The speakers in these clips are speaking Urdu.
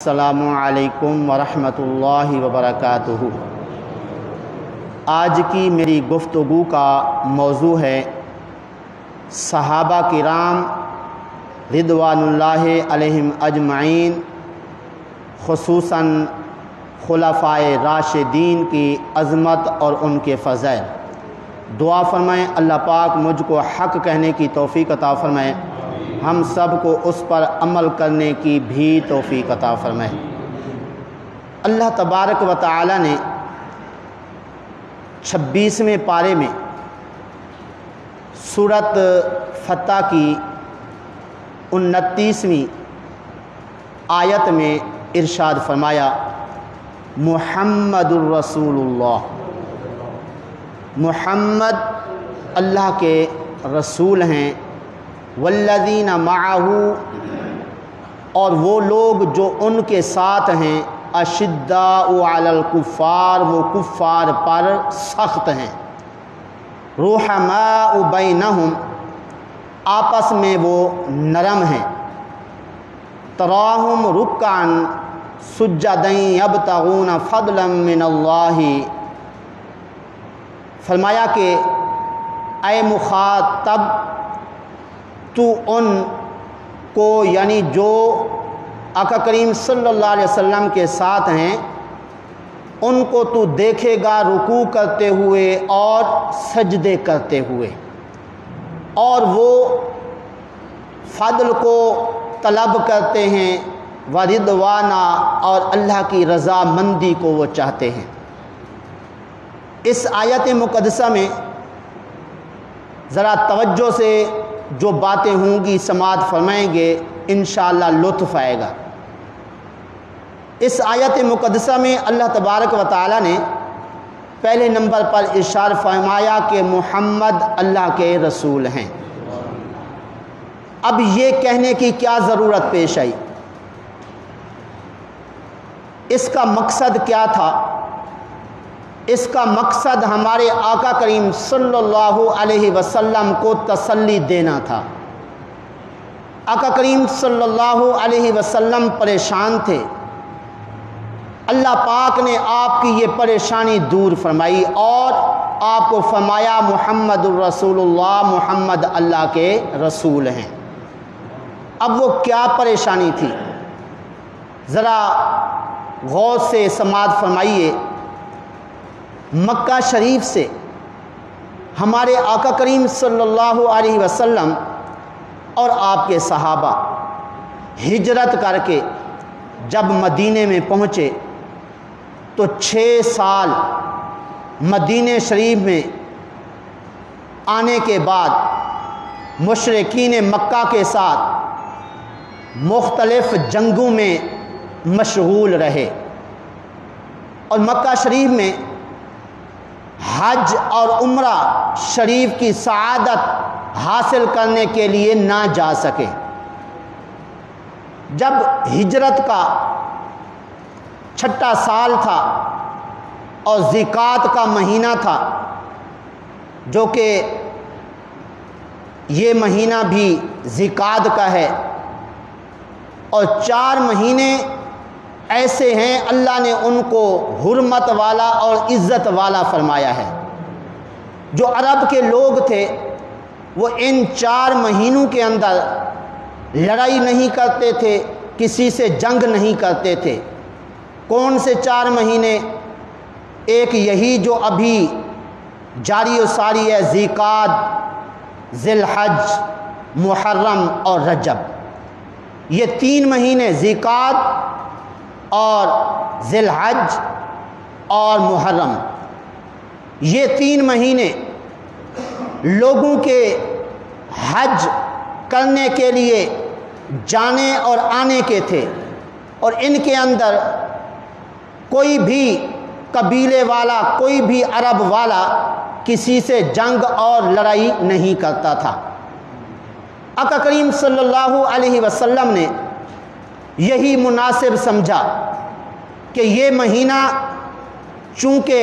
السلام علیکم ورحمۃ اللہ وبرکاتہ۔ آج کی میری گفتگو کا موضوع ہے صحابہ کرام رضوان اللہ علیہم اجمعین، خصوصاً خلفائے راشدین کی عظمت اور ان کے فضائل۔ دعا فرمائیں اللہ پاک مجھ کو حق کہنے کی توفیق عطا فرمائے، ہم سب کو اس پر عمل کرنے کی بھی توفیق عطا فرمائے۔ اللہ تبارک و تعالی نے 26ویں پارے میں سورۃ فتح کی 29ویں آیت میں ارشاد فرمایا، محمد الرسول اللہ، محمد اللہ کے رسول ہیں، والذین معہ، اور وہ لوگ جو ان کے ساتھ ہیں، اشداء علی الکفار، وہ کفار پر سخت ہیں، رحماء بینہم، آپس میں وہ نرم ہیں، تراہم رکعا سجدا یبتغون فضلا من اللہ، فرمایا کہ اے مخاطب تو ان کو، یعنی جو آقا کریم صلی اللہ علیہ وسلم کے ساتھ ہیں، ان کو تو دیکھے گا رکوع کرتے ہوئے اور سجدے کرتے ہوئے، اور وہ فضل کو طلب کرتے ہیں، ورضوانا، اور اللہ کی رضا مندی کو وہ چاہتے ہیں۔ اس آیت مقدسہ میں ذرا توجہ سے جو باتیں ہوں گی سماعت فرمائیں گے، انشاءاللہ لطف آئے گا۔ اس آیت مقدسہ میں اللہ تبارک و تعالی نے پہلے نمبر پر ارشاد فرمایا کہ محمد اللہ کے رسول ہیں۔ اب یہ کہنے کی کیا ضرورت پیش آئی؟ اس کا مقصد کیا تھا؟ اس کا مقصد ہمارے آقا کریم صلی اللہ علیہ وسلم کو تسلی دینا تھا۔ آقا کریم صلی اللہ علیہ وسلم پریشان تھے، اللہ پاک نے آپ کی یہ پریشانی دور فرمائی اور آپ کو فرمایا محمد الرسول اللہ، محمد اللہ کے رسول ہیں۔ اب وہ کیا پریشانی تھی؟ ذرا غور سے سماعت فرمائیے۔ مکہ شریف سے ہمارے آقا کریم صلی اللہ علیہ وسلم اور آپ کے صحابہ ہجرت کر کے جب مدینے میں پہنچے تو 6 سال مدینے شریف میں آنے کے بعد مشرکین مکہ کے ساتھ مختلف جنگوں میں مشغول رہے، اور مکہ شریف میں حج اور عمرہ شریف کی سعادت حاصل کرنے کے لیے نہ جا سکے۔ جب ہجرت کا 6واں سال تھا اور ذیقعد کا مہینہ تھا، جو کہ یہ مہینہ بھی ذیقعد کا ہے، اور 4 مہینے ایسے ہیں اللہ نے ان کو حرمت والا اور عزت والا فرمایا ہے۔ جو عرب کے لوگ تھے وہ ان 4 مہینوں کے اندر لڑائی نہیں کرتے تھے، کسی سے جنگ نہیں کرتے تھے۔ کون سے 4 مہینے؟ ایک یہی جو ابھی جاری و ساری ہے، ذیقعد، ذی الحج، محرم اور رجب۔ یہ 3 مہینے ذیقعد اور ذی الحج اور محرم، یہ 3 مہینے لوگوں کے حج کرنے کے لیے جانے اور آنے کے تھے، اور ان کے اندر کوئی بھی قبیلے والا، کوئی بھی عرب والا کسی سے جنگ اور لڑائی نہیں کرتا تھا۔ آقا کریم صلی اللہ علیہ وسلم نے یہی مناسب سمجھا کہ یہ مہینہ چونکہ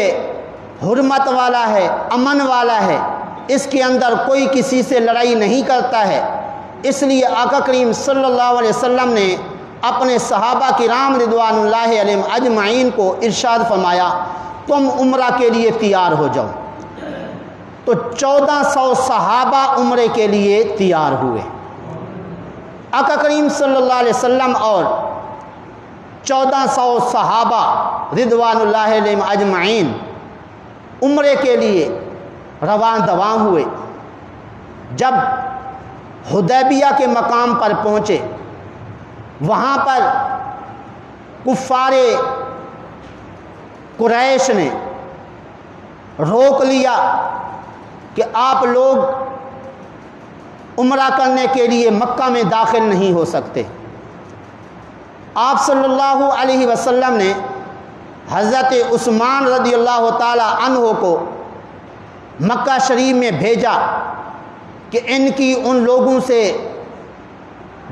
حرمت والا ہے، امن والا ہے، اس کے اندر کوئی کسی سے لڑائی نہیں کرتا ہے، اس لیے آقا کریم صلی اللہ علیہ وسلم نے اپنے صحابہ کرام رضوان اللہ علیہم اجمعین کو ارشاد فرمایا تم عمرہ کے لیے تیار ہو جاؤ۔ تو 1400 صحابہ عمرے کے لیے تیار ہوئے۔ آقا کریم صلی اللہ علیہ وسلم اور 1400 صحابہ رضوان اللہ علیہم اجمعین عمرے کے لیے رواں دواں ہوئے۔ جب حدیبیہ کے مقام پر پہنچے، وہاں پر کفار قریش نے روک لیا کہ آپ لوگ عمرہ کرنے کے لیے مکہ میں داخل نہیں ہو سکتے۔ آپ صلی اللہ علیہ وسلم نے حضرت عثمان رضی اللہ تعالی عنہ کو مکہ شریف میں بھیجا کہ ان کی ان لوگوں سے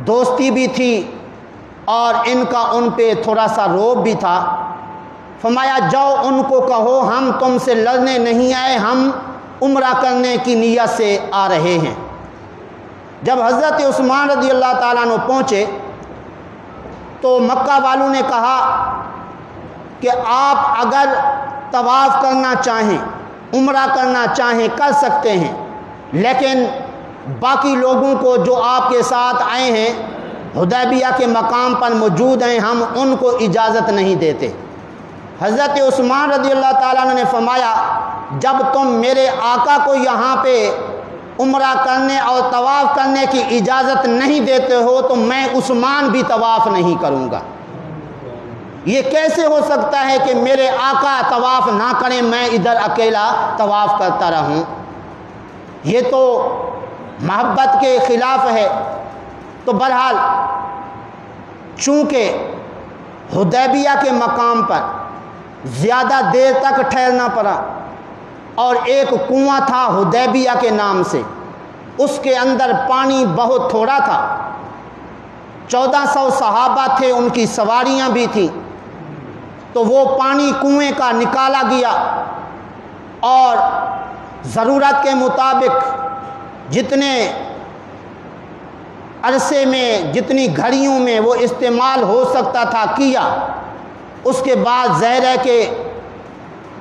دوستی بھی تھی اور ان کا ان پہ تھوڑا سا رعب بھی تھا۔ فرمایا جاؤ ان کو کہو ہم تم سے لڑنے نہیں آئے، ہم عمرہ کرنے کی نیت سے آ رہے ہیں۔ جب حضرت عثمان رضی اللہ تعالیٰ عنہ پہنچے تو مکہ والوں نے کہا کہ آپ اگر طواف کرنا چاہیں، عمرہ کرنا چاہیں کر سکتے ہیں، لیکن باقی لوگوں کو جو آپ کے ساتھ آئے ہیں حدیبیہ کے مقام پر موجود ہیں، ہم ان کو اجازت نہیں دیتے۔ حضرت عثمان رضی اللہ تعالیٰ عنہ نے فرمایا جب تم میرے آقا کو یہاں پہ عمرہ کرنے اور طواف کرنے کی اجازت نہیں دیتے ہو تو میں عثمان بھی طواف نہیں کروں گا۔ یہ کیسے ہو سکتا ہے کہ میرے آقا طواف نہ کریں، میں ادھر اکیلا طواف کرتا رہوں؟ یہ تو محبت کے خلاف ہے۔ تو بہرحال چونکہ حدیبیہ کے مقام پر زیادہ دیر تک ٹھہرنا پڑا اور ایک کنواں تھا حدیبیہ کے نام سے، اس کے اندر پانی بہت تھوڑا تھا، 1400 صحابہ تھے، ان کی سواریاں بھی تھیں، تو وہ پانی کنویں کا نکالا گیا اور ضرورت کے مطابق جتنے عرصے میں جتنی گھڑیوں میں وہ استعمال ہو سکتا تھا کیا۔ اس کے بعد ظاہر ہے کہ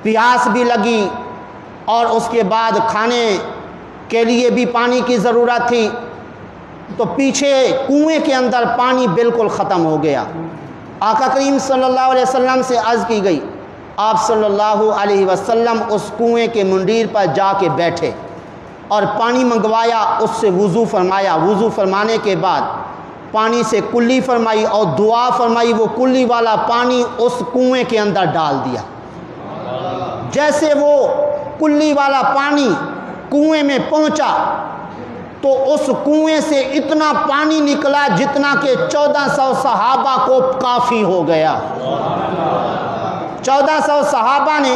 پیاس بھی لگی اور اس کے بعد کھانے کے لیے بھی پانی کی ضرورت تھی، تو پیچھے کنویں کے اندر پانی بالکل ختم ہو گیا۔ آقا کریم صلی اللہ علیہ وسلم سے عرض کی گئی، آپ صلی اللہ علیہ وسلم اس کنویں کے منڈیر پر جا کے بیٹھے اور پانی منگوایا، اس سے وضو فرمایا، وضو فرمانے کے بعد پانی سے کلی فرمائی اور دعا فرمائی، وہ کلی والا پانی اس کنویں کے اندر ڈال دیا۔ جیسے وہ کلی والا پانی کنویں میں پہنچا تو اس کنویں سے اتنا پانی نکلا جتنا کہ 1400 صحابہ کو کافی ہو گیا۔ 1400 صحابہ نے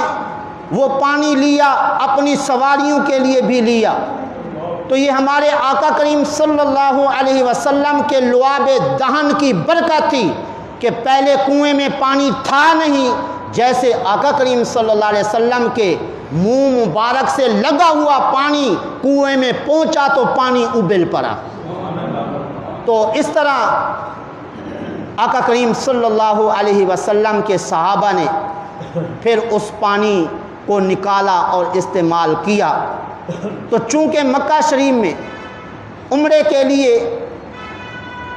وہ پانی لیا، اپنی سواریوں کے لیے بھی لیا۔ تو یہ ہمارے آقا کریم صلی اللہ علیہ وسلم کے لعاب دہن کی برکت تھی کہ پہلے کنویں میں پانی تھا نہیں، جیسے آقا کریم صلی اللہ علیہ وسلم کے منہ مبارک سے لگا ہوا پانی کنویں میں پہنچا تو پانی ابل پڑا۔ تو اس طرح آقا کریم صلی اللہ علیہ وسلم کے صحابہ نے پھر اس پانی کو نکالا اور استعمال کیا۔ تو چونکہ مکہ شریف میں عمرے کے لیے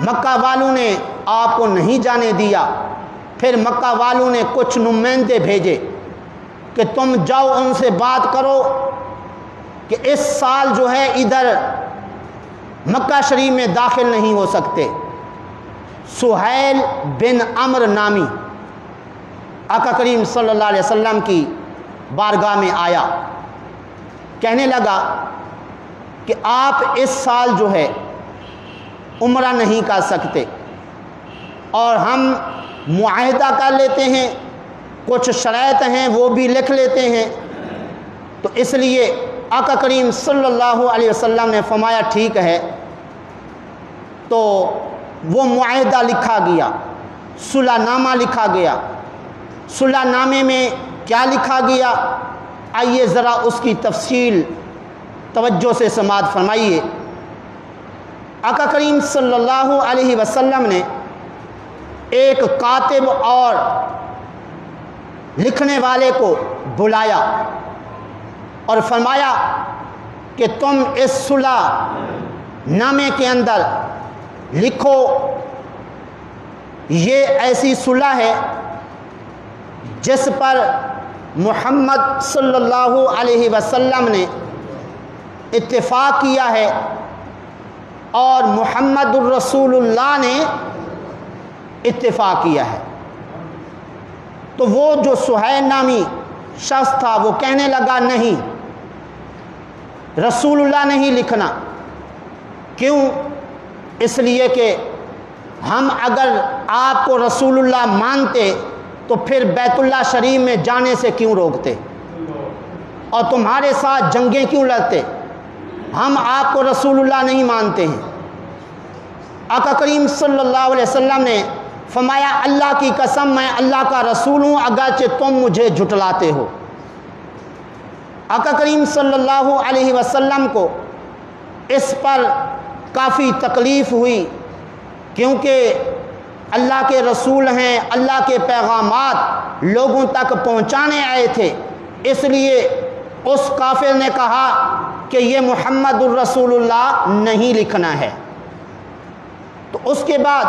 مکہ والوں نے آپ کو نہیں جانے دیا، پھر مکہ والوں نے کچھ نمائندے بھیجے کہ تم جاؤ ان سے بات کرو کہ اس سال جو ہے ادھر مکہ شریف میں داخل نہیں ہو سکتے۔ سہیل بن عمرو نامی آقا کریم صلی اللہ علیہ وسلم کی بارگاہ میں آیا، کہنے لگا کہ آپ اس سال جو ہے عمرہ نہیں کر سکتے اور ہم معاہدہ کر لیتے ہیں، کچھ شرائط ہیں وہ بھی لکھ لیتے ہیں۔ تو اس لیے آقا کریم صلی اللہ علیہ وسلم نے فرمایا ٹھیک ہے۔ تو وہ معاہدہ لکھا گیا، صلح نامہ لکھا گیا۔ صلح نامے میں کیا لکھا گیا؟ آئیے ذرا اس کی تفصیل توجہ سے سماعت فرمائیے۔ آقا کریم صلی اللہ علیہ وسلم نے ایک کاتب اور لکھنے والے کو بلایا اور فرمایا کہ تم اس صلح نامے کے اندر لکھو یہ ایسی صلح ہے جس پر محمد صلی اللہ علیہ وسلم نے اتفاق کیا ہے اور محمد الرسول اللہ نے اتفاق کیا ہے۔ تو وہ جو سہیل نامی شخص تھا وہ کہنے لگا نہیں، رسول اللہ نہیں لکھنا۔ کیوں؟ اس لیے کہ ہم اگر آپ کو رسول اللہ مانتے تو پھر بیت اللہ شریف میں جانے سے کیوں روکتے اور تمہارے ساتھ جنگیں کیوں لڑتے؟ ہم آپ کو رسول اللہ نہیں مانتے ہیں۔ آقا کریم صلی اللہ علیہ وسلم نے فرمایا اللہ کی قسم میں اللہ کا رسول ہوں اگرچہ تم مجھے جھٹلاتے ہو۔ آقا کریم صلی اللہ علیہ وسلم کو اس پر کافی تکلیف ہوئی، کیونکہ اللہ کے رسول ہیں، اللہ کے پیغامات لوگوں تک پہنچانے آئے تھے، اس لیے اس کافر نے کہا کہ یہ محمد الرسول اللہ نہیں لکھنا ہے۔ تو اس کے بعد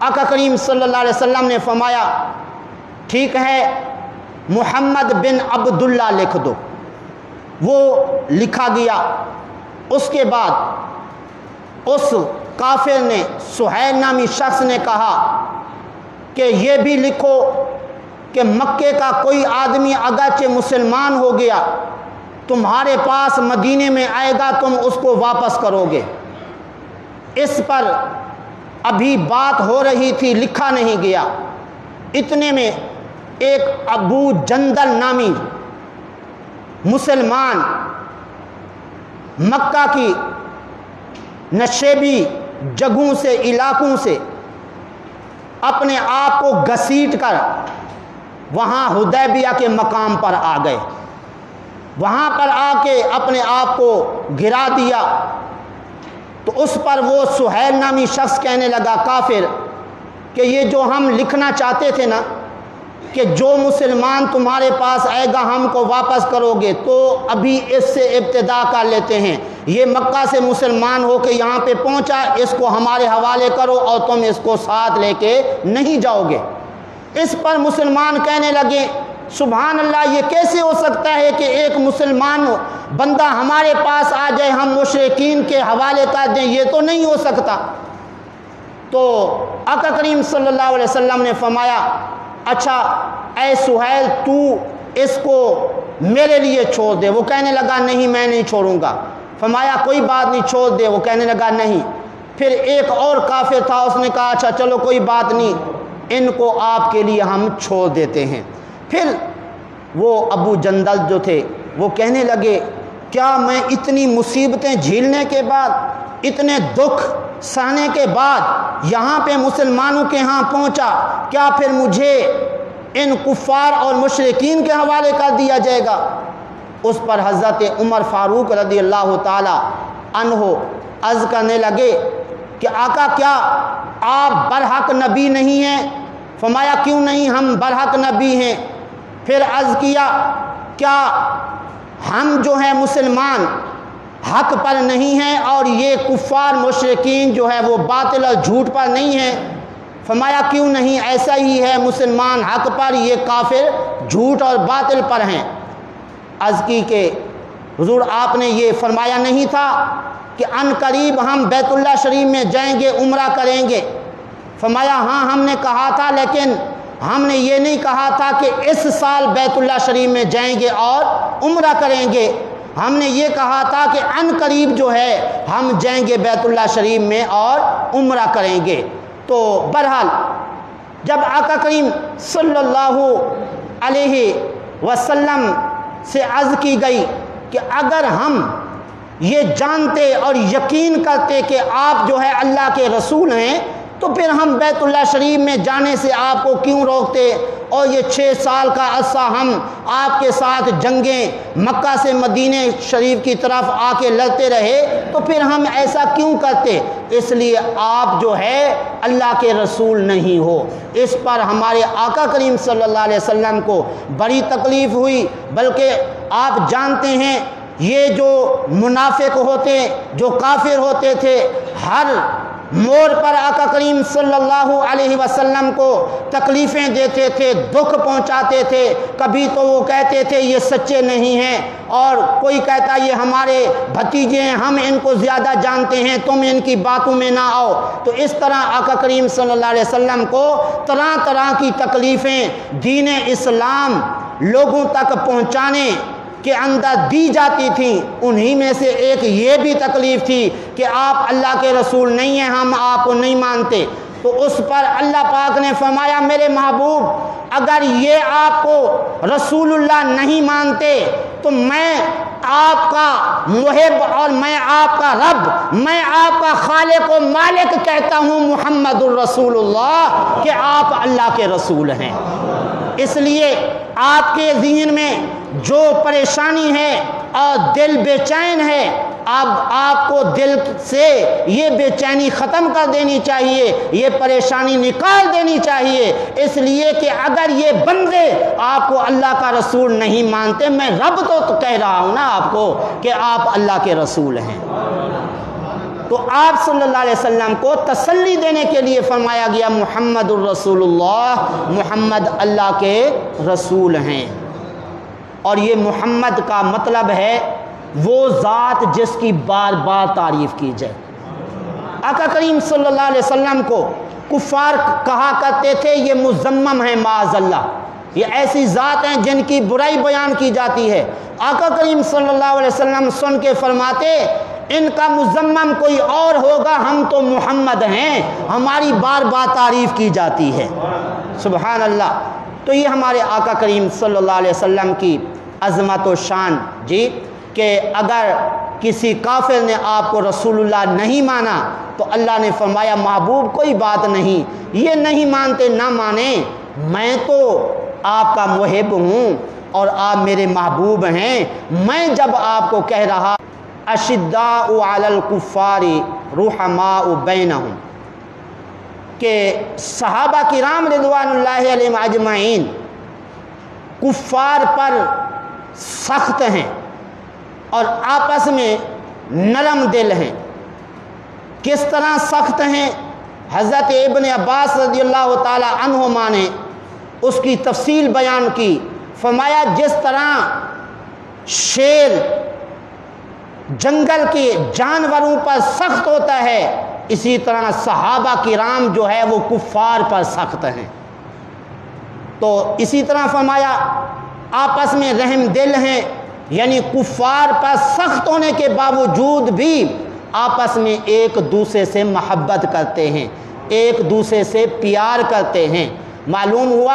آقا کریم صلی اللہ علیہ وسلم نے فرمایا ٹھیک ہے محمد بن عبداللہ لکھ دو۔ وہ لکھا گیا۔ اس کے بعد اس کافر نے، سہیل نامی شخص نے کہا کہ یہ بھی لکھو کہ مکے کا کوئی آدمی اگرچہ مسلمان ہو گیا تمہارے پاس مدینے میں آئے گا تم اس کو واپس کرو گے۔ اس پر ابھی بات ہو رہی تھی، لکھا نہیں گیا۔ اتنے میں ایک ابو جندل نامی مسلمان مکہ کی نشیبی جگہوں سے، علاقوں سے اپنے آپ کو گھسیٹ کر وہاں حدیبیہ کے مقام پر آ گئے۔ وہاں پر آ کے اپنے آپ کو گرا دیا۔ تو اس پر وہ سہیل نامی شخص کہنے لگا کافر کہ یہ جو ہم لکھنا چاہتے تھے نا کہ جو مسلمان تمہارے پاس آئے گا ہم کو واپس کرو گے، تو ابھی اس سے ابتدا کر لیتے ہیں۔ یہ مکہ سے مسلمان ہو کے یہاں پہ پہنچا، اس کو ہمارے حوالے کرو اور تم اس کو ساتھ لے کے نہیں جاؤ گے۔ اس پر مسلمان کہنے لگے سبحان اللہ، یہ کیسے ہو سکتا ہے کہ ایک مسلمان بندہ ہمارے پاس آ جائے ہم مشرکین کے حوالے کر دیں، یہ تو نہیں ہو سکتا۔ تو آقا کریم صلی اللہ علیہ وسلم نے فرمایا اچھا اے سہیل تو اس کو میرے لیے چھوڑ دے۔ وہ کہنے لگا نہیں میں نہیں چھوڑوں گا۔ فرمایا کوئی بات نہیں چھوڑ دے۔ وہ کہنے لگا نہیں۔ پھر ایک اور کافر تھا، اس نے کہا اچھا چلو کوئی بات نہیں، ان کو آپ کے لیے ہم چھوڑ دیتے ہیں۔ پھر وہ ابو جندل جو تھے وہ کہنے لگے کیا میں اتنی مصیبتیں جھیلنے کے بعد، اتنے دکھ سہنے کے بعد یہاں پہ مسلمانوں کے ہاں پہنچا، کیا پھر مجھے ان کفار اور مشرکین کے حوالے کر دیا جائے گا؟ اس پر حضرت عمر فاروق رضی اللہ تعالی عنہ عرض کرنے لگے کہ آقا کیا آپ برحق نبی نہیں ہیں؟ فرمایا کیوں نہیں، ہم برحق نبی ہیں۔ پھر عرض کیا کیا ہم جو ہیں مسلمان حق پر نہیں ہیں اور یہ کفار مشرکین جو ہے وہ باطل اور جھوٹ پر نہیں ہیں؟ فرمایا کیوں نہیں، ایسا ہی ہے، مسلمان حق پر، یہ کافر جھوٹ اور باطل پر ہیں۔ عرض کی کہ حضور آپ نے یہ فرمایا نہیں تھا کہ ان قریب ہم بیت اللہ شریف میں جائیں گے، عمرہ کریں گے؟ فرمایا ہاں ہم نے کہا تھا، لیکن ہم نے یہ نہیں کہا تھا کہ اس سال بیت اللہ شریف میں جائیں گے اور عمرہ کریں گے۔ ہم نے یہ کہا تھا کہ ان قریب جو ہے ہم جائیں گے بیت اللہ شریف میں اور عمرہ کریں گے۔ تو بہرحال جب آقا کریم صلی اللہ علیہ وسلم سے عرض کی گئی کہ اگر ہم یہ جانتے اور یقین کرتے کہ آپ جو ہے اللہ کے رسول ہیں تو پھر ہم بیت اللہ شریف میں جانے سے آپ کو کیوں روکتے؟ اور یہ 6 سال کا عرصہ ہم آپ کے ساتھ جنگیں مکہ سے مدینہ شریف کی طرف آ کے لڑتے رہے، تو پھر ہم ایسا کیوں کرتے؟ اس لیے آپ جو ہے اللہ کے رسول نہیں ہو۔ اس پر ہمارے آقا کریم صلی اللہ علیہ وسلم کو بڑی تکلیف ہوئی، بلکہ آپ جانتے ہیں یہ جو منافق ہوتے، جو کافر ہوتے تھے، ہر موڑ پر آقا کریم صلی اللہ علیہ وسلم کو تکلیفیں دیتے تھے، دکھ پہنچاتے تھے۔ کبھی تو وہ کہتے تھے یہ سچے نہیں ہیں، اور کوئی کہتا یہ ہمارے بھتیجے ہیں، ہم ان کو زیادہ جانتے ہیں، تم ان کی باتوں میں نہ آؤ۔ تو اس طرح آقا کریم صلی اللہ علیہ وسلم کو طرح طرح کی تکلیفیں دین اسلام لوگوں تک پہنچانے کے اندر دی جاتی تھیں۔ انہی میں سے ایک یہ بھی تکلیف تھی کہ آپ اللہ کے رسول نہیں ہیں، ہم آپ کو نہیں مانتے۔ تو اس پر اللہ پاک نے فرمایا میرے محبوب اگر یہ آپ کو رسول اللہ نہیں مانتے تو میں آپ کا محب اور میں آپ کا رب، میں آپ کا خالق و مالک کہتا ہوں محمد الرسول اللہ، کہ آپ اللہ کے رسول ہیں۔ اس لیے آپ کے ذہن میں جو پریشانی ہے اور دل بے چین ہے، اب آپ کو دل سے یہ بے چینی ختم کر دینی چاہیے، یہ پریشانی نکال دینی چاہیے۔ اس لیے کہ اگر یہ بندے آپ کو اللہ کا رسول نہیں مانتے، میں رب تو کہہ رہا ہوں نا آپ کو کہ آپ اللہ کے رسول ہیں۔ تو آپ صلی اللہ علیہ وسلم کو تسلی دینے کے لیے فرمایا گیا محمد الرسول اللہ، محمد اللہ کے رسول ہیں۔ اور یہ محمد کا مطلب ہے وہ ذات جس کی بار بار تعریف کی جائے۔ آقا کریم صلی اللہ علیہ وسلم کو کفار کہا کرتے تھے یہ مذمم ہے معاذ اللہ، یہ ایسی ذات ہیں جن کی برائی بیان کی جاتی ہے۔ آقا کریم صلی اللہ علیہ وسلم سن کے فرماتے ان کا مذمم کوئی اور ہوگا، ہم تو محمد ہیں، ہماری بار بار تعریف کی جاتی ہے۔ سبحان اللہ۔ تو یہ ہمارے آقا کریم صلی اللہ علیہ وسلم کی عظمت و شان جی، کہ اگر کسی کافر نے آپ کو رسول اللہ نہیں مانا تو اللہ نے فرمایا محبوب کوئی بات نہیں، یہ نہیں مانتے نہ مانیں، میں تو آپ کا محب ہوں اور آپ میرے محبوب ہیں۔ میں جب آپ کو کہہ رہا اشداء علی الکفار رحماء بینہم، کہ صحابہ کرام رضوان اللہ علیہم اجمعین کفار پر سخت ہیں اور آپس میں نرم دل ہیں۔ کس طرح سخت ہیں؟ حضرت ابن عباس رضی اللہ تعالی عنہما نے اس کی تفصیل بیان کی، فرمایا جس طرح شیر جنگل کے جانوروں پر سخت ہوتا ہے، اسی طرح صحابہ کرام جو ہے وہ کفار پر سخت ہیں۔ تو اسی طرح فرمایا آپس میں رحم دل ہیں، یعنی کفار پر سخت ہونے کے باوجود بھی آپس میں ایک دوسرے سے محبت کرتے ہیں، ایک دوسرے سے پیار کرتے ہیں۔ معلوم ہوا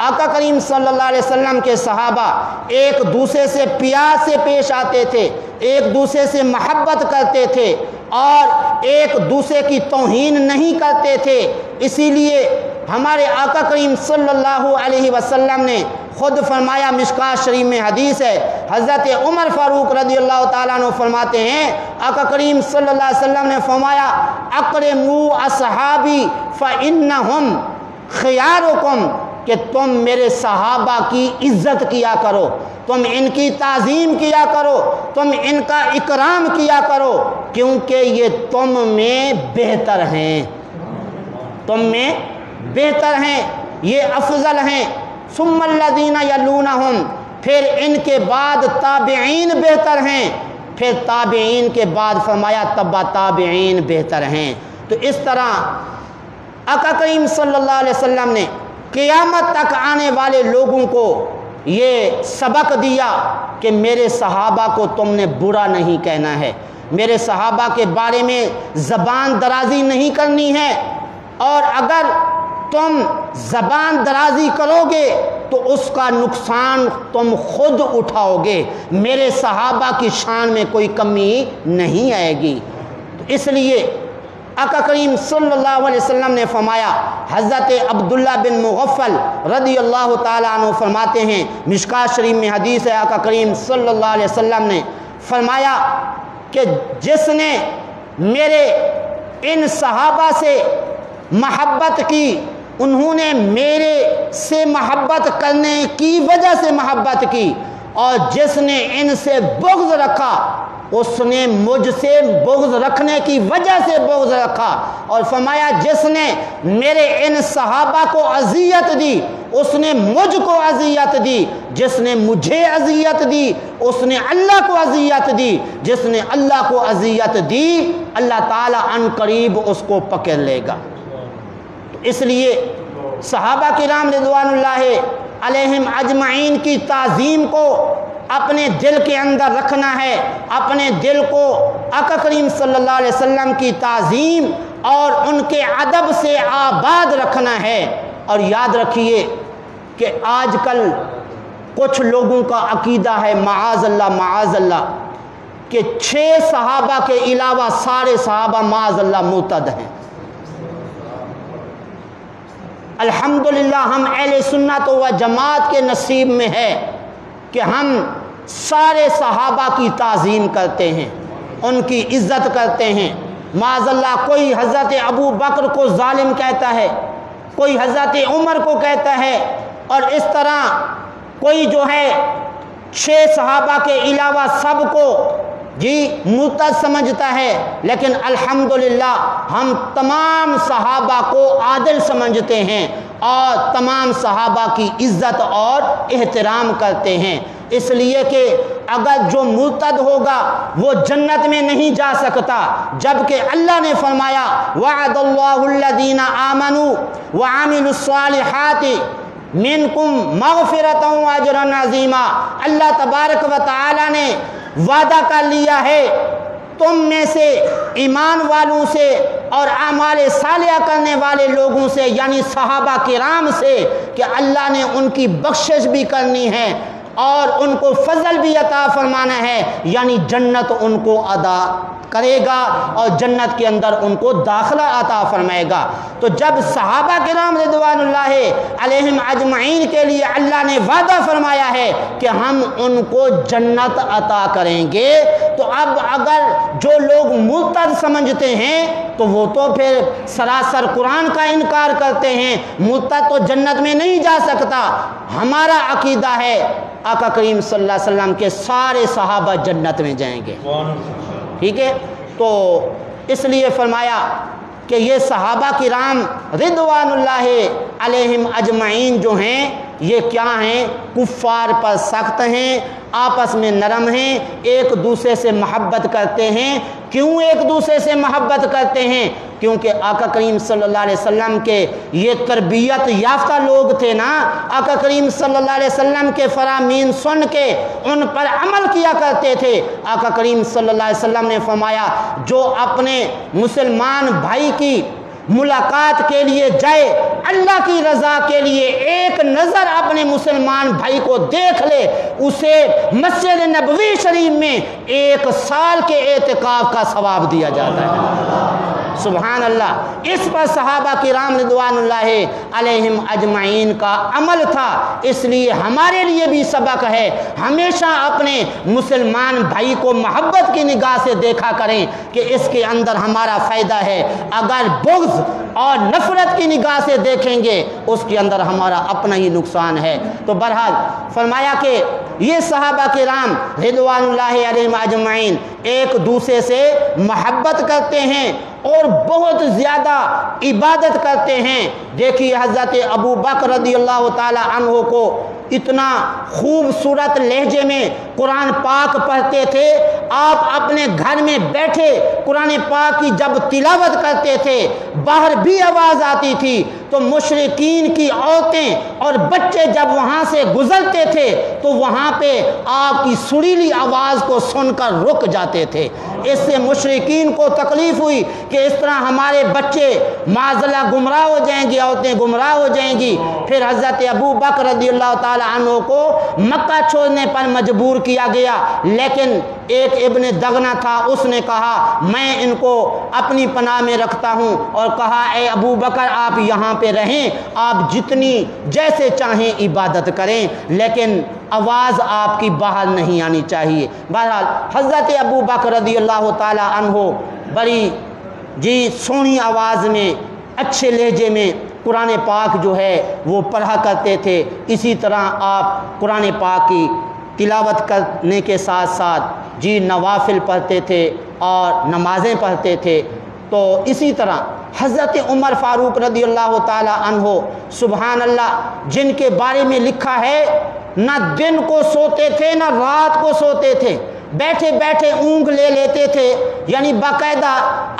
آقا کریم صلی اللہ علیہ وسلم کے صحابہ ایک دوسرے سے پیار سے پیش آتے تھے، ایک دوسرے سے محبت کرتے تھے اور ایک دوسرے کی توہین نہیں کرتے تھے۔ اسی لیے ہمارے آقا کریم صلی اللہ علیہ وسلم نے خود فرمایا، مشکات شریف میں حدیث ہے، حضرت عمر فاروق رضی اللہ تعالیٰ عنہ فرماتے ہیں آقا کریم صلی اللہ علیہ وسلم نے فرمایا اکرموا اصحابی فانہم خیارکم، کہ تم میرے صحابہ کی عزت کیا کرو، تم ان کی تعظیم کیا کرو، تم ان کا اکرام کیا کرو، کیونکہ یہ تم میں بہتر ہیں، تم میں بہتر ہیں، یہ افضل ہیں۔ ثم الذین یلونہم، پھر ان کے بعد تابعین بہتر ہیں، پھر تابعین کے بعد فرمایا تبع تابعین بہتر ہیں۔ تو اس طرح آقا کریم صلی اللہ علیہ وسلم نے قیامت تک آنے والے لوگوں کو یہ سبق دیا کہ میرے صحابہ کو تم نے برا نہیں کہنا ہے، میرے صحابہ کے بارے میں زبان درازی نہیں کرنی ہے، اور اگر تم زبان درازی کرو گے تو اس کا نقصان تم خود اٹھاؤ گے، میرے صحابہ کی شان میں کوئی کمی نہیں آئے گی۔ اس لیے آقا کریم صلی اللہ علیہ وسلم نے فرمایا، حضرت عبداللہ بن مغفل رضی اللہ تعالیٰ عنہ فرماتے ہیں، مشکات شریف میں حدیث ہے، آقا کریم صلی اللہ علیہ وسلم نے فرمایا کہ جس نے میرے ان صحابہ سے محبت کی، انہوں نے میرے سے محبت کرنے کی وجہ سے محبت کی، اور جس نے ان سے بغض رکھا اس نے مجھ سے بغض رکھنے کی وجہ سے بغض رکھا، اور فرمایا جس نے میرے ان صحابہ کو اذیت دی اس نے مجھ کو اذیت دی، جس نے مجھے اذیت دی اس نے اللہ کو اذیت دی، جس نے اللہ کو اذیت دی اللہ تعالیٰ عن قریب اس کو پکڑ لے گا۔ تو اس لیے صحابہ کرام رضوان اللہ علیہم اجمعین کی تعظیم کو اپنے دل کے اندر رکھنا ہے، اپنے دل کو آقا کریم صلی اللہ علیہ وسلم کی تعظیم اور ان کے ادب سے آباد رکھنا ہے۔ اور یاد رکھیے کہ آج کل کچھ لوگوں کا عقیدہ ہے معاذ اللہ کہ 6 صحابہ کے علاوہ سارے صحابہ معاذ اللہ مرتد ہیں۔ الحمدللہ ہم اہل سنت و جماعت کے نصیب میں ہے کہ ہم سارے صحابہ کی تعظیم کرتے ہیں، ان کی عزت کرتے ہیں۔ معاذ اللہ کوئی حضرت ابو بکر کو ظالم کہتا ہے، کوئی حضرت عمر کو کہتا ہے، اور اس طرح کوئی جو ہے 6 صحابہ کے علاوہ سب کو مرتد سمجھتا ہے، لیکن الحمدللہ ہم تمام صحابہ کو عادل سمجھتے ہیں اور تمام صحابہ کی عزت اور احترام کرتے ہیں، اس لیے کہ اگر جو مرتد ہوگا وہ جنت میں نہیں جا سکتا، جبکہ اللہ نے فرمایا وعد اللہ الذین آمنوا وعملوا الصالحات منکم مغفرۃ واجرا عظیما۔ اللہ تبارک و تعالی نے وعدہ کر لیا ہے تم میں سے ایمان والوں سے اور اعمال صالحہ کرنے والے لوگوں سے، یعنی صحابہ کرام سے، کہ اللہ نے ان کی بخشش بھی کرنی ہے اور ان کو فضل بھی عطا فرمانا ہے، یعنی جنت ان کو عطا کرے گا اور جنت کے اندر ان کو داخلہ عطا فرمائے گا۔ تو جب صحابہ کرام رضوان اللہ علیہم اجمعین کے لیے اللہ نے وعدہ فرمایا ہے کہ ہم ان کو جنت عطا کریں گے، تو اب اگر جو لوگ مرتد سمجھتے ہیں تو وہ تو پھر سراسر قرآن کا انکار کرتے ہیں، مرتد تو جنت میں نہیں جا سکتا۔ ہمارا عقیدہ ہے آقا کریم صلی اللہ علیہ وسلم کے سارے صحابہ جنت میں جائیں گے، ٹھیک ہے؟ تو اس لیے فرمایا کہ یہ صحابہ کرام رضوان اللہ علیہم اجمعین جو ہیں یہ کیا ہیں؟ کفار پر سخت ہیں، آپس میں نرم ہیں، ایک دوسرے سے محبت کرتے ہیں۔ کیوں ایک دوسرے سے محبت کرتے ہیں؟ کیونکہ آقا کریم صلی اللہ علیہ وسلم کے یہ تربیت یافتہ لوگ تھے نا، آقا کریم صلی اللہ علیہ وسلم کے فرامین سن کے ان پر عمل کیا کرتے تھے۔ آقا کریم صلی اللہ علیہ وسلم نے فرمایا جو اپنے مسلمان بھائی کی ملاقات کے لیے جائے، اللہ کی رضا کے لیے ایک نظر اپنے مسلمان بھائی کو دیکھ لے، اسے مسجد نبوی شریف میں 1 سال کے اعتکاف کا ثواب دیا جاتا ہے۔ سبحان اللہ۔ اس پر صحابہ کرام رضوان اللہ علیہم اجمعین کا عمل تھا، اس لیے ہمارے لیے بھی سبق ہے، ہمیشہ اپنے مسلمان بھائی کو محبت کی نگاہ سے دیکھا کریں کہ اس کے اندر ہمارا فائدہ ہے۔ اگر بغض اور نفرت کی نگاہ سے دیکھیں گے اس کے اندر ہمارا اپنا ہی نقصان ہے۔ تو بہرحال فرمایا کہ یہ صحابہ کرام رضوان اللہ علیہم اجمعین ایک دوسرے سے محبت کرتے ہیں اور بہت زیادہ عبادت کرتے ہیں۔ دیکھیے حضرت ابو بکر رضی اللہ تعالی عنہ کو اتنا خوبصورت لہجے میں قرآن پاک پڑھتے تھے، آپ اپنے گھر میں بیٹھے قرآن پاک کی جب تلاوت کرتے تھے باہر بھی آواز آتی تھی تو مشرکین کی عورتیں اور بچے جب وہاں سے گزرتے تھے تو وہاں پہ آپ کی سریلی آواز کو سن کر رک جاتے تھے۔ اس سے مشرکین کو تکلیف ہوئی کہ اس طرح ہمارے بچے معذلہ گمراہ ہو جائیں گی، عورتیں گمراہ ہو جائیں گی۔ پھر حضرت ابو بکر رضی اللہ تعالی عنہ کو مکہ چھوڑنے پر مجبور کیا گیا، لیکن ایک ابن دغنہ تھا، اس نے کہا میں ان کو اپنی پناہ میں رکھتا ہوں، اور کہا اے ابو بکر آپ یہاں پہ رہیں، آپ جتنی جیسے چاہیں عبادت کریں، لیکن آواز آپ کی باہر نہیں آنی چاہیے۔ بہرحال حضرت ابو بکر رضی اللہ تعالی عنہ بڑی سونی آواز میں، اچھے لہجے میں قرآن پاک جو ہے وہ پڑھا کرتے تھے۔ اسی طرح آپ قرآن پاک کی تلاوت کرنے کے ساتھ ساتھ نوافل پڑھتے تھے اور نمازیں پڑھتے تھے۔ تو اسی طرح حضرت عمر فاروق رضی اللہ تعالی عنہ سبحان اللہ، جن کے بارے میں لکھا ہے نہ دن کو سوتے تھے نہ رات کو سوتے تھے، بیٹھے بیٹھے اونگ لے لیتے تھے، یعنی باقاعدہ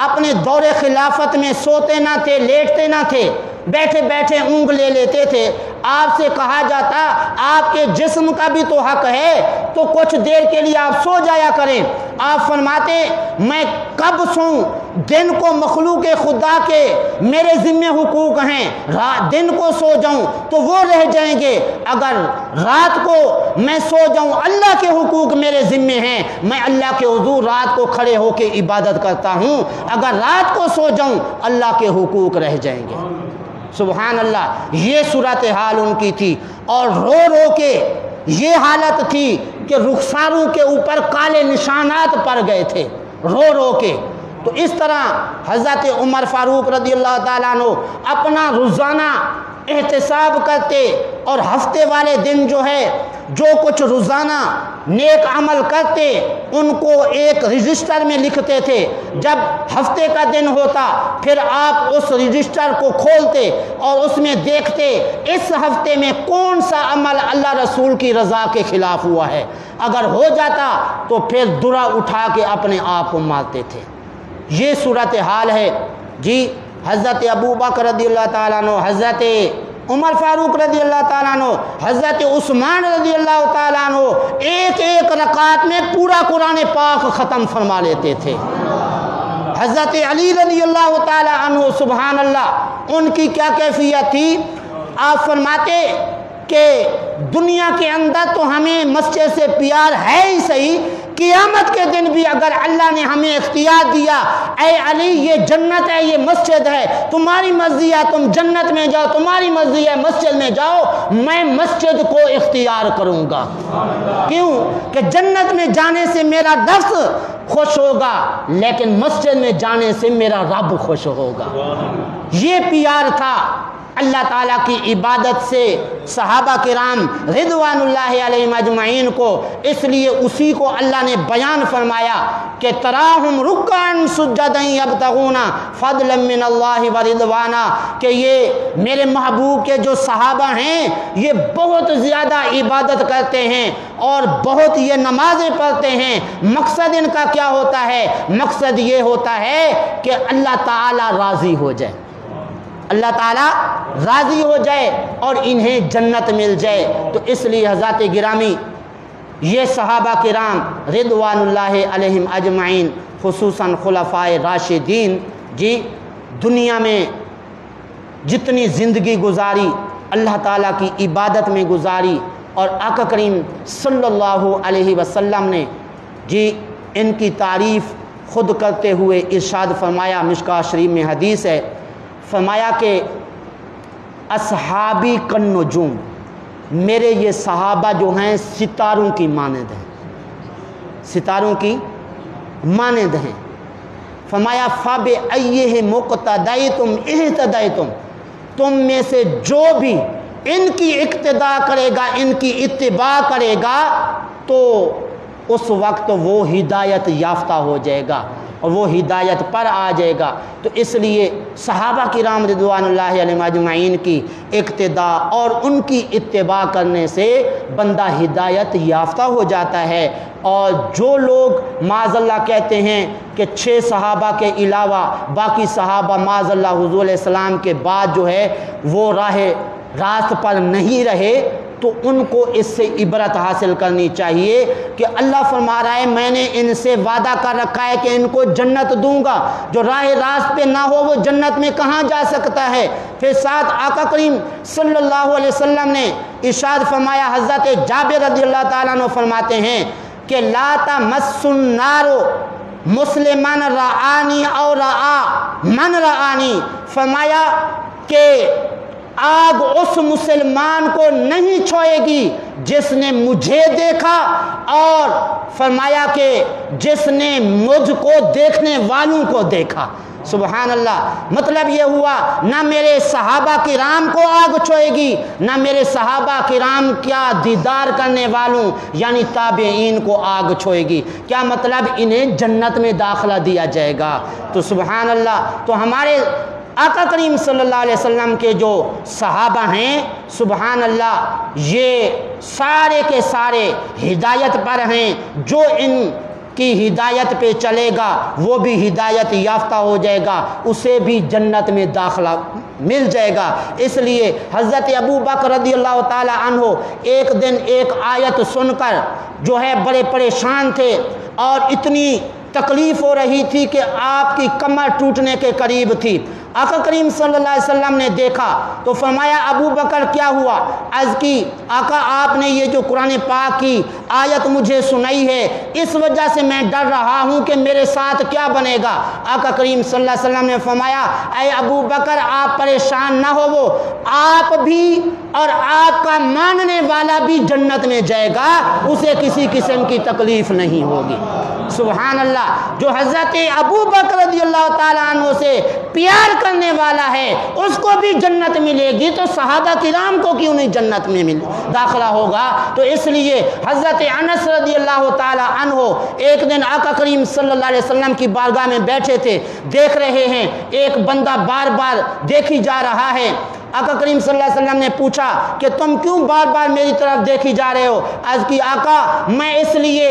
اپنے دور خلافت میں سوتے نہ تھے، لیٹتے نہ تھے، بیٹھے بیٹھے اونگ لے لیتے تھے۔ آپ سے کہا جاتا آپ کے جسم کا بھی تو حق ہے، تو کچھ دیر کے لیے آپ سو جایا کریں۔ آپ فرماتے میں کب سوں؟ دن کو مخلوق خدا کے میرے ذمہ حقوق ہیں، دن کو سو جاؤں تو وہ رہ جائیں گے، اگر رات کو میں سو جاؤں اللہ کے حقوق میرے ذمہ ہیں، میں اللہ کے حضور رات کو کھڑے ہو کے عبادت کرتا ہوں، اگر رات کو سو جاؤں اللہ کے حقوق رہ جائیں گے۔ سبحان اللہ، یہ صورتحال ان کی تھی، اور رو رو کے یہ حالت تھی کہ رخساروں کے اوپر کالے نشانات پڑ گئے تھے، رو رو کے۔ تو اس طرح حضرت عمر فاروق رضی اللہ تعالیٰ عنہ اپنا روزانہ احتساب کرتے، اور ہفتے والے دن جو ہے جو کچھ روزانہ نیک عمل کرتے ان کو ایک رجسٹر میں لکھتے تھے۔ جب ہفتے کا دن ہوتا پھر آپ اس رجسٹر کو کھولتے اور اس میں دیکھتے اس ہفتے میں کون سا عمل اللہ رسول کی رضا کے خلاف ہوا ہے، اگر ہو جاتا تو پھر درا اٹھا کے اپنے آپ کو مارتے تھے۔ یہ صورتحال ہے حضرت ابو بکر رضی اللہ تعالیٰ عنہ، حضرت عمر فاروق رضی اللہ تعالیٰ عنہ، حضرت عثمان رضی اللہ تعالیٰ عنہ ایک ایک رکعت میں پورا قرآن پاک ختم فرما لیتے تھے۔ حضرت علی رضی اللہ تعالیٰ عنہ سبحان اللہ، ان کی کیا کیفیت تھی؟ آپ فرماتے کہ دنیا کے اندر تو ہمیں مسجد سے پیار ہے ہی صحیح، قیامت کے دن بھی اگر اللہ نے ہمیں اختیار دیا اے علی یہ جنت ہے یہ مسجد ہے، تمہاری مرضی ہے تم جنت میں جاؤ، تمہاری مرضی ہے مسجد میں جاؤ، میں مسجد کو اختیار کروں گا۔ کیوں کہ جنت میں جانے سے میرا نفس خوش ہوگا، لیکن مسجد میں جانے سے میرا رب خوش ہوگا۔ یہ پیار تھا اللہ تعالیٰ کی عبادت سے صحابہ کرام رضوان اللہ علیہم اجمعین کو، اس لیے اسی کو اللہ نے بیان فرمایا کہ تراہم رکعا سجدا یبتغون فضلا من اللہ ورضوانا، کہ یہ میرے محبوب کے جو صحابہ ہیں یہ بہت زیادہ عبادت کرتے ہیں اور بہت یہ نمازیں پڑھتے ہیں۔ مقصد ان کا کیا ہوتا ہے؟ مقصد یہ ہوتا ہے کہ اللہ تعالیٰ راضی ہو جائے، اللہ تعالیٰ راضی ہو جائے اور انہیں جنت مل جائے۔ تو اس لیے حضرات گرامی یہ صحابہ کرام رضوان اللہ علیہم اجمعین، خصوصاً خلفائے راشدین دنیا میں جتنی زندگی گزاری اللہ تعالیٰ کی عبادت میں گزاری، اور آقا کریم صلی اللہ علیہ وسلم نے ان کی تعریف خود کرتے ہوئے ارشاد فرمایا، مشکوٰۃ شریف میں حدیث ہے، فرمایا کہ اصحابی کالنجوم، میرے یہ صحابہ جو ہیں ستاروں کی مانند ہیں، ستاروں کی مانند ہیں۔ فرمایا فَبِأَيِّهِمْ اقْتَدَيْتُمْ اهْتَدَيْتُمْ، تم میں سے جو بھی ان کی اقتداء کرے گا، ان کی اتباع کرے گا، تو اس وقت وہ ہدایت یافتہ ہو جائے گا اور وہ ہدایت پر آ جائے گا۔ تو اس لیے صحابہ کرام رضوان اللہ علیہم اجمعین کی اقتداء اور ان کی اتباع کرنے سے بندہ ہدایت یافتہ ہو جاتا ہے۔ اور جو لوگ معاذ اللہ کہتے ہیں کہ 6 صحابہ کے علاوہ باقی صحابہ معاذ اللہ حضور علیہ السلام کے بعد جو ہے وہ راست پر نہیں رہے، تو ان کو اس سے عبرت حاصل کرنی چاہیے کہ اللہ فرما رہا ہے میں نے ان سے وعدہ کر رکھا ہے کہ ان کو جنت دوں گا، جو راہ راست پہ نہ ہو وہ جنت میں کہاں جا سکتا ہے۔ پھر ساتھ آقا کریم صلی اللہ علیہ وسلم نے ارشاد فرمایا، حضرت جابر رضی اللہ تعالیٰ عنہ فرماتے ہیں کہ لا تمس النار مسلمان رعانی اور رعا من رعانی، فرمایا کہ آگ اس مسلمان کو نہیں چھوئے گی جس نے مجھے دیکھا، اور فرمایا کہ جس نے مجھ کو دیکھنے والوں کو دیکھا۔ سبحان اللہ، مطلب یہ ہوا نہ میرے صحابہ کرام کو آگ چھوئے گی، نہ میرے صحابہ کرام کیا دیدار کرنے والوں یعنی تابعین کو آگ چھوئے گی۔ کیا مطلب؟ انہیں جنت میں داخلہ دیا جائے گا۔ تو سبحان اللہ، تو ہمارے آقا کریم صلی اللہ علیہ وسلم کے جو صحابہ ہیں، سبحان اللہ، یہ سارے کے سارے ہدایت پر ہیں۔ جو ان کی ہدایت پہ چلے گا وہ بھی ہدایت یافتہ ہو جائے گا، اسے بھی جنت میں داخلہ مل جائے گا۔ اس لیے حضرت ابو بکر رضی اللہ تعالی عنہ ایک دن ایک آیت سن کر جو ہے بڑے پریشان تھے، اور اتنی تکلیف ہو رہی تھی کہ آپ کی کمر ٹوٹنے کے قریب تھی۔ آقا کریم صلی اللہ علیہ وسلم نے دیکھا تو فرمایا ابو بکر کیا ہوا؟ عرض کی آقا آپ نے یہ جو قرآن پاک کی آیت مجھے سنائی ہے، اس وجہ سے میں ڈر رہا ہوں کہ میرے ساتھ کیا بنے گا۔ آقا کریم صلی اللہ علیہ وسلم نے فرمایا اے ابو بکر آپ پریشان نہ ہو، وہ آپ بھی اور آپ کا ماننے والا بھی جنت میں جائے گا، اسے کسی قسم کی تکلیف نہیں ہوگی۔ سبحان اللہ، جو حضرت ابو بکر رضی اللہ تعالیٰ عنہ سے پیار کرنے والا ہے اس کو بھی جنت ملے گی، تو صحابہ کرام کو کیوں نہیں جنت میں داخلہ ہوگا؟ تو اس لیے حضرت انس رضی اللہ تعالیٰ عنہ ایک دن آقا کریم صلی اللہ علیہ وسلم کی بارگاہ میں بیٹھے تھے، دیکھ رہے ہیں ایک بندہ بار بار دیکھی جا رہا ہے۔ آقا کریم صلی اللہ علیہ وسلم نے پوچھا کہ تم کیوں بار بار میری طرف دیکھی جا رہے ہو؟ عرض کی آقا میں اس لیے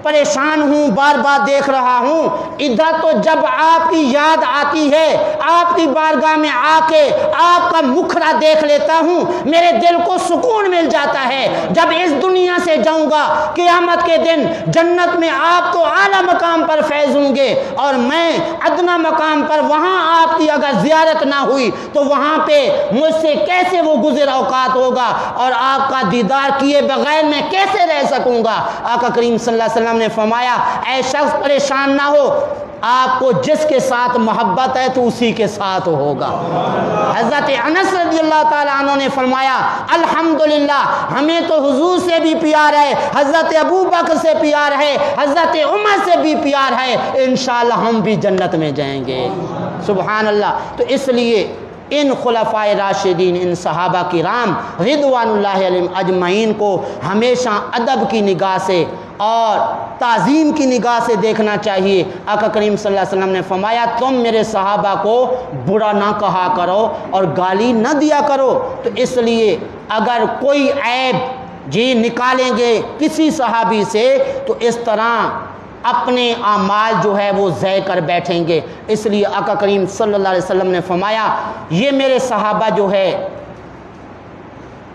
پریشان ہوں، بار بار دیکھ رہا ہوں، ادھر تو جب آپ کی یاد آتی ہے، آپ کی بارگاہ میں آ کے آپ کا مکھڑا دیکھ لیتا ہوں، میرے دل کو سکون مل جاتا ہے۔ جب اس دنیا سے جاؤں گا قیامت کے دن جنت میں آپ تو اعلیٰ مقام پر فیض ہوں گے، اور میں ادنا مقام پر، وہاں آپ کی اگر زیارت نہ ہوئی تو وہاں پہ مجھ سے کیسے وہ گزر اوقات ہوگا، اور آپ کا دیدار کیے بغیر میں کیسے رہ سکوں گا۔ آقا کریم صلی اللہ علیہ وسلم نے فرمایا اے شخص پریشان نہ ہو، آپ کو جس کے ساتھ محبت ہے تو اسی کے ساتھ ہوگا۔ حضرت انس رضی اللہ تعالیٰ عنہ نے فرمایا الحمدللہ ہمیں تو حضور سے بھی پیار ہے، حضرت ابو بکر سے پیار ہے، حضرت عمر سے بھی پیار ہے، انشاءاللہ ہم بھی جنت میں جائیں گے۔ سبحان اللہ، تو اس لیے ان خلفائے راشدین، ان صحابہ کرام رضوان اللہ علیہم اجمعین کو ہمیشہ ادب کی نگاہ سے اور تعظیم کی نگاہ سے دیکھنا چاہیے۔ آقا کریم صلی اللہ علیہ وسلم نے فرمایا تم میرے صحابہ کو برا نہ کہا کرو اور گالی نہ دیا کرو۔ تو اس لیے اگر کوئی عیب نکالیں گے کسی صحابی سے تو اس طرح اپنے اعمال جو ہے وہ ضائع کر بیٹھیں گے۔ اس لیے آقا کریم صلی اللہ علیہ وسلم نے فرمایا یہ میرے صحابہ جو ہے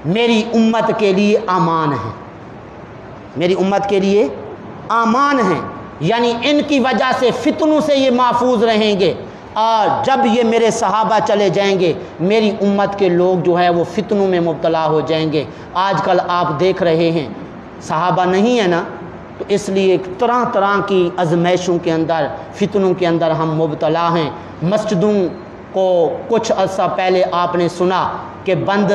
میری امت کے لیے امان ہیں، میری امت کے لیے امان ہیں، یعنی ان کی وجہ سے فتنوں سے یہ محفوظ رہیں گے، اور جب یہ میرے صحابہ چلے جائیں گے میری امت کے لوگ جو ہے وہ فتنوں میں مبتلا ہو جائیں گے۔ آج کل آپ دیکھ رہے ہیں صحابہ نہیں ہے نا، تو اس لیے طرح طرح کی آزمائشوں کے اندر، فتنوں کے اندر ہم مبتلا ہیں۔ مسجدوں کو کچھ عرصہ پہلے آپ نے سنا کہ بند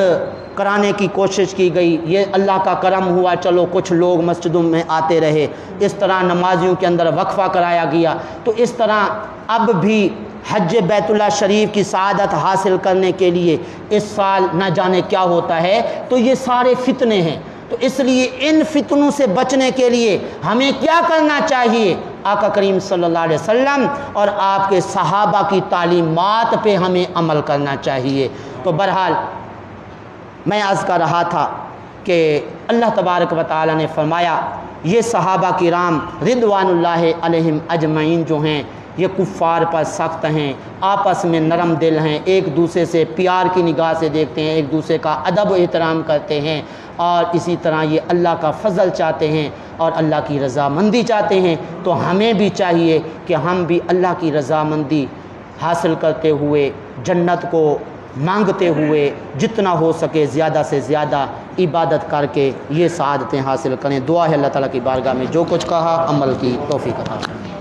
کرانے کی کوشش کی گئی، یہ اللہ کا کرم ہوا، چلو کچھ لوگ مسجدوں میں آتے رہے، اس طرح نمازیوں کے اندر وقفہ کرایا گیا۔ تو اس طرح اب بھی حج بیت اللہ شریف کی سعادت حاصل کرنے کے لیے اس سال نہ جانے کیا ہوتا ہے، تو یہ سارے فتنے ہیں۔ تو اس لیے ان فتنوں سے بچنے کے لیے ہمیں کیا کرنا چاہیے؟ آقا کریم صلی اللہ علیہ وسلم اور آپ کے صحابہ کی تعلیمات پہ ہمیں عمل کرنا چاہیے۔ تو بہرحال میں عرض کر رہا تھا کہ اللہ تبارک و تعالی نے فرمایا یہ صحابہ کرام رضوان اللہ علیہم اجمعین جو ہیں یہ کفار پر سخت ہیں، آپس میں نرم دل ہیں، ایک دوسرے سے پیار کی نگاہ سے دیکھتے ہیں، ایک دوسرے کا ادب و احترام کرتے ہیں، اور اسی طرح یہ اللہ کا فضل چاہتے ہیں اور اللہ کی رضامندی چاہتے ہیں۔ تو ہمیں بھی چاہیے کہ ہم بھی اللہ کی رضامندی حاصل کرتے ہوئے، جنت کو مانگتے ہوئے، جتنا ہو سکے زیادہ سے زیادہ عبادت کر کے یہ سعادتیں حاصل کریں۔ دعا ہے اللہ تعالیٰ کی بارگاہ میں جو کچھ کہا عمل کی توفیق عطا فرمائے۔